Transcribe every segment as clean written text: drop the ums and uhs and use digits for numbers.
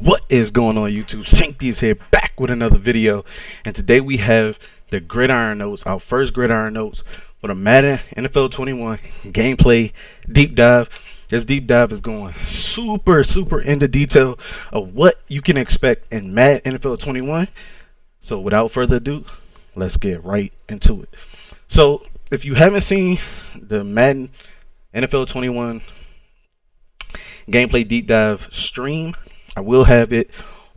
What is going on, YouTube? Sync here, back with another video, and today we have the Gridiron notes, our first Gridiron notes for the Madden NFL 21 gameplay deep dive. This deep dive is going super into detail of what you can expect in Madden NFL 21. So without further ado, let's get right into it. So if you haven't seen the Madden NFL 21 gameplay deep dive stream, I will have it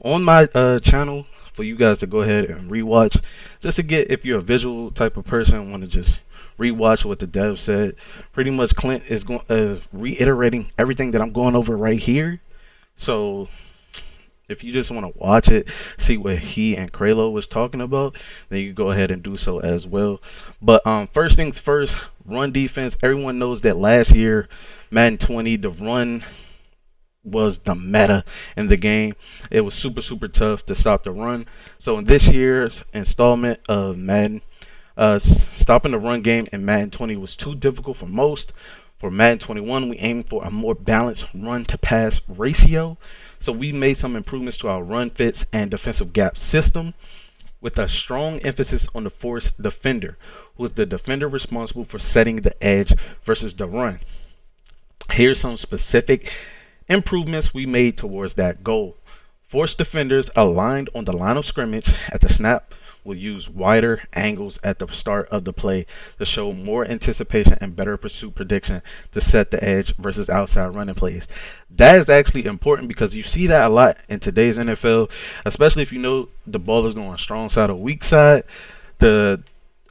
on my channel for you guys to go ahead and rewatch, just to get, if you're a visual type of person, want to just rewatch what the dev said. Pretty much Clint is going reiterating everything that I'm going over right here. So if you just want to watch it, see what he and Kralo was talking about, then you go ahead and do so as well. But first things first, run defense. Everyone knows that last year, Madden 20, the run was the meta in the game. It was super tough to stop the run. So in this year's installment of Madden, stopping the run game in Madden 20 was too difficult for most. For Madden 21, we aimed for a more balanced run to pass ratio. So we made some improvements to our run fits and defensive gap system, with a strong emphasis on the force defender, who is the defender responsible for setting the edge versus the run. Here's some specific improvements we made towards that goal. Force defenders aligned on the line of scrimmage at the snap will use wider angles at the start of the play to show more anticipation and better pursuit prediction to set the edge versus outside running plays. That is actually important because you see that a lot in today's NFL, especially if you know the ball is going strong side or weak side. The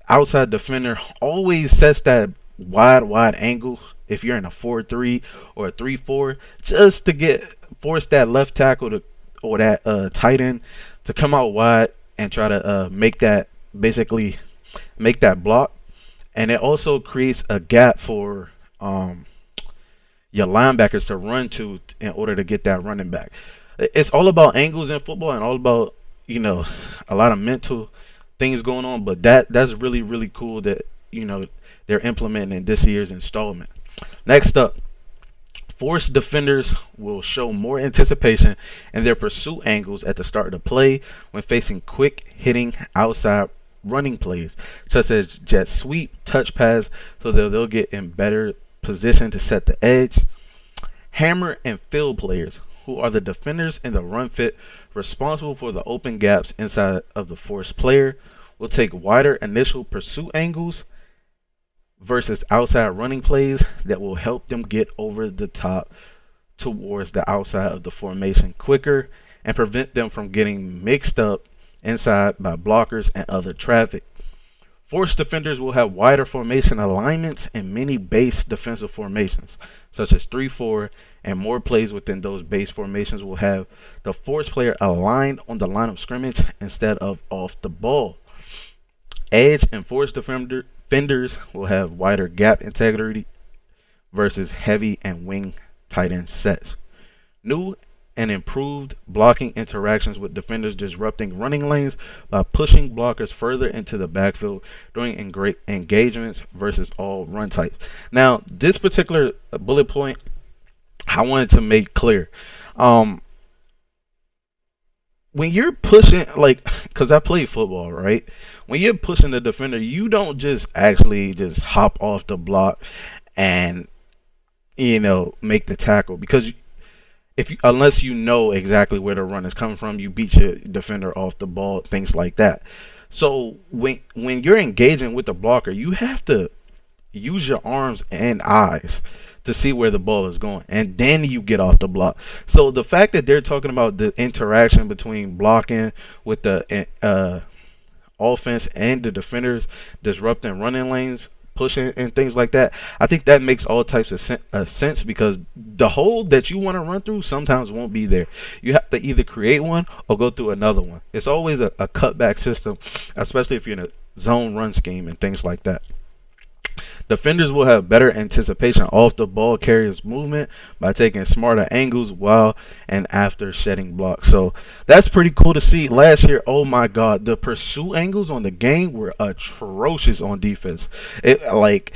outside defender always sets that wide angle if you're in a 4-3 or a 3-4, just to force that left tackle to, or that tight end, to come out wide and try to make that block. And it also creates a gap for your linebackers to run to in order to get that running back. It's all about angles in football and all about, you know, a lot of mental things going on, but that's really cool that, you know, they're implementing in this year's installment. Next up, force defenders will show more anticipation in their pursuit angles at the start of the play when facing quick hitting outside running plays, such as jet sweep, touch pass, so that they'll get in better position to set the edge. Hammer and field players, who are the defenders in the run fit responsible for the open gaps inside of the force player, will take wider initial pursuit angles versus outside running plays that will help them get over the top towards the outside of the formation quicker and prevent them from getting mixed up inside by blockers and other traffic. Force defenders will have wider formation alignments in many base defensive formations, such as 3-4, and more plays within those base formations will have the force player aligned on the line of scrimmage instead of off the ball. Edge and force defenders will have wider gap integrity versus heavy and wing tight end sets. New and improved blocking interactions with defenders, disrupting running lanes by pushing blockers further into the backfield during engagements versus all run types. Now, this particular bullet point I wanted to make clear. When you're pushing, like, because I play football, right? When you're pushing the defender, you don't just actually just hop off the block and, you know, make the tackle, because unless you know exactly where the run is coming from, you beat your defender off the ball, things like that. So when you're engaging with the blocker, you have to use your arms and eyes to see where the ball is going, and then you get off the block. So the fact that they're talking about the interaction between blocking with the offense and the defenders, disrupting running lanes, pushing and things like that, I think that makes all types of sense, because the hole that you want to run through sometimes won't be there. You have to either create one or go through another one. It's always a cutback system, especially if you're in a zone run scheme and things like that. Defenders will have better anticipation off the ball carrier's movement by taking smarter angles while and after shedding blocks. So that's pretty cool to see. Last year, oh my god, the pursuit angles on the game were atrocious on defense. It, like,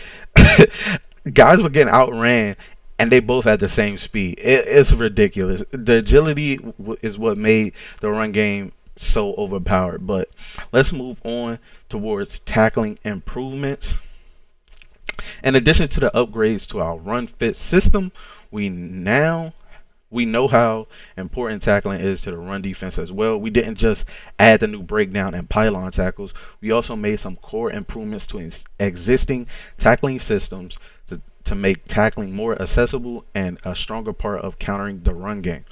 guys were getting outran and they both had the same speed. It's ridiculous. The agility is what made the run game so overpowered. But let's move on towards tackling improvements. In addition to the upgrades to our run fit system, we now we know how important tackling is to the run defense as well. We didn't just add the new breakdown and pylon tackles. We also made some core improvements to existing tackling systems to make tackling more accessible and a stronger part of countering the run game.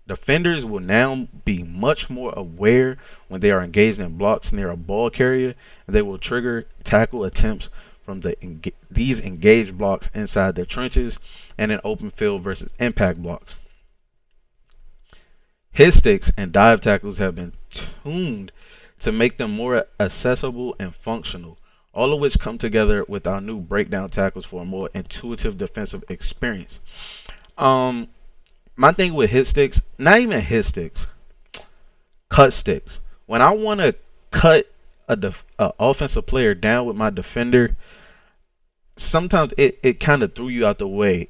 Defenders will now be much more aware when they are engaged in blocks near a ball carrier, and they will trigger tackle attempts from these engaged blocks inside the trenches and in open field versus impact blocks. Hit sticks and dive tackles have been tuned to make them more accessible and functional, all of which come together with our new breakdown tackles for a more intuitive defensive experience. Um, my thing with hit sticks, not even hit sticks, cut sticks. When I want to cut a offensive player down with my defender, sometimes it kind of threw you out the way.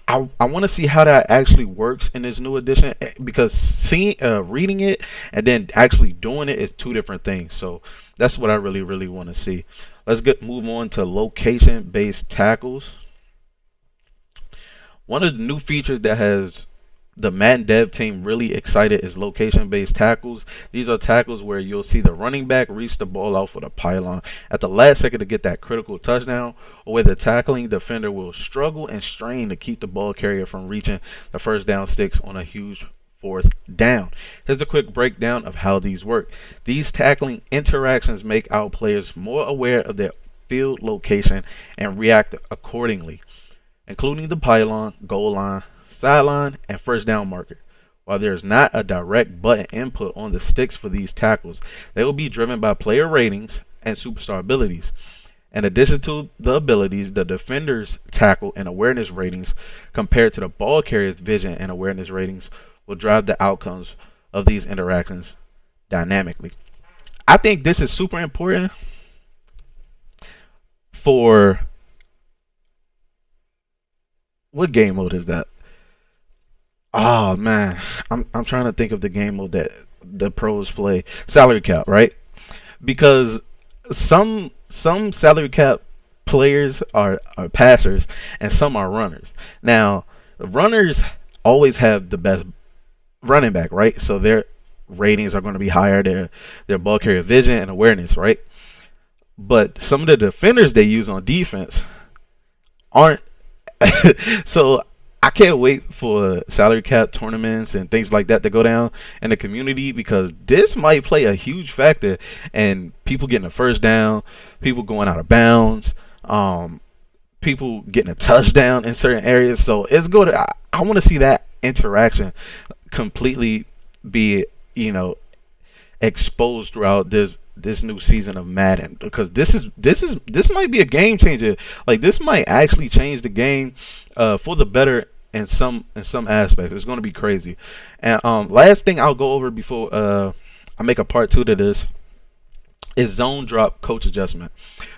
I want to see how that actually works in this new edition, because seeing reading it and then actually doing it is two different things. So that's what I really want to see. Let's move on to location based tackles. One of the new features that has the Madden dev team really excited is location-based tackles. These are tackles where you'll see the running back reach the ball out for the pylon at the last second to get that critical touchdown, or where the tackling defender will struggle and strain to keep the ball carrier from reaching the first down sticks on a huge fourth down. Here's a quick breakdown of how these work. These tackling interactions make our players more aware of their field location and react accordingly, including the pylon, goal line, sideline, and first down marker. While there is not a direct button input on the sticks for these tackles, they will be driven by player ratings and superstar abilities. In addition to the abilities, the defender's tackle and awareness ratings compared to the ball carrier's vision and awareness ratings will drive the outcomes of these interactions dynamically. I think this is super important for, what game mode is that? Oh man, I'm trying to think of the game mode that the pros play. Salary cap, right? Because some salary cap players are passers and some are runners. Now, runners always have the best running back, right? So their ratings are going to be higher, their ball carrier vision and awareness, right? But some of the defenders they use on defense aren't. So I can't wait for salary cap tournaments and things like that to go down in the community, because this might play a huge factor in people getting a first down, people going out of bounds, people getting a touchdown in certain areas. So it's good. I want to see that interaction completely be, exposed throughout this new season of Madden, because this might be a game changer. Like, this might actually change the game for the better in some aspects. It's going to be crazy. And last thing I'll go over before I make a part 2 to this is zone drop coach adjustment.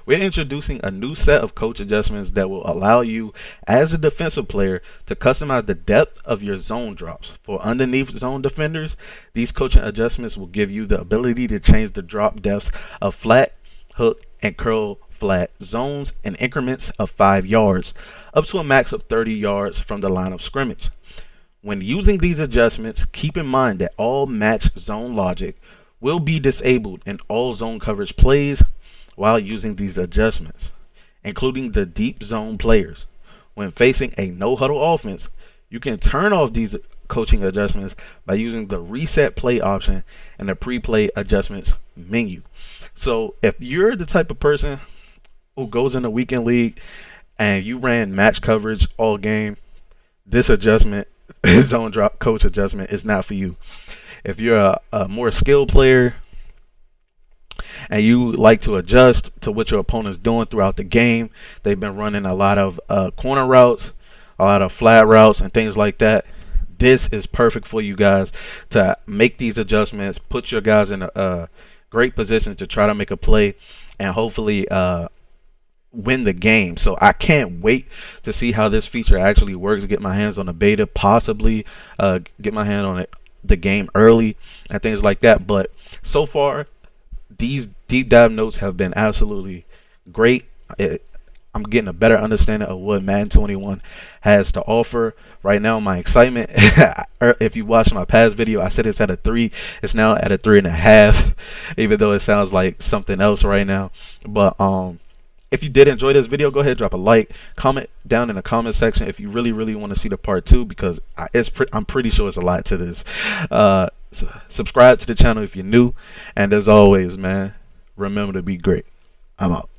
We're introducing a new set of coach adjustments that will allow you as a defensive player to customize the depth of your zone drops. For underneath zone defenders, these coaching adjustments will give you the ability to change the drop depths of flat, hook, and curl flat zones in increments of 5 yards, up to a max of 30 yards from the line of scrimmage. When using these adjustments, keep in mind that all match zone logic will be disabled in all zone coverage plays while using these adjustments, including the deep zone players. When facing a no huddle offense, you can turn off these coaching adjustments by using the reset play option in the pre-play adjustments menu. So if you're the type of person who goes in a weekend league and you ran match coverage all game, this adjustment, zone drop coach adjustment, is not for you. If you're a more skilled player and you like to adjust to what your opponent's doing throughout the game, they've been running a lot of corner routes, a lot of flat routes, and things like that. This is perfect for you guys to make these adjustments, put your guys in a great position to try to make a play, and hopefully win the game. So I can't wait to see how this feature actually works. Get my hands on the beta, possibly get my hand on it, the game early and things like that. But so far, these deep dive notes have been absolutely great. I'm getting a better understanding of what Madden 21 has to offer. Right now, my excitement, if you watched my past video, I said it's at a 3. It's now at a 3.5, even though it sounds like something else right now. But if you did enjoy this video, go ahead, drop a like, comment down in the comment section if you really want to see the part 2, because I'm pretty sure it's a lot to this. Subscribe to the channel if you're new, and as always, man, remember to be great. I'm out.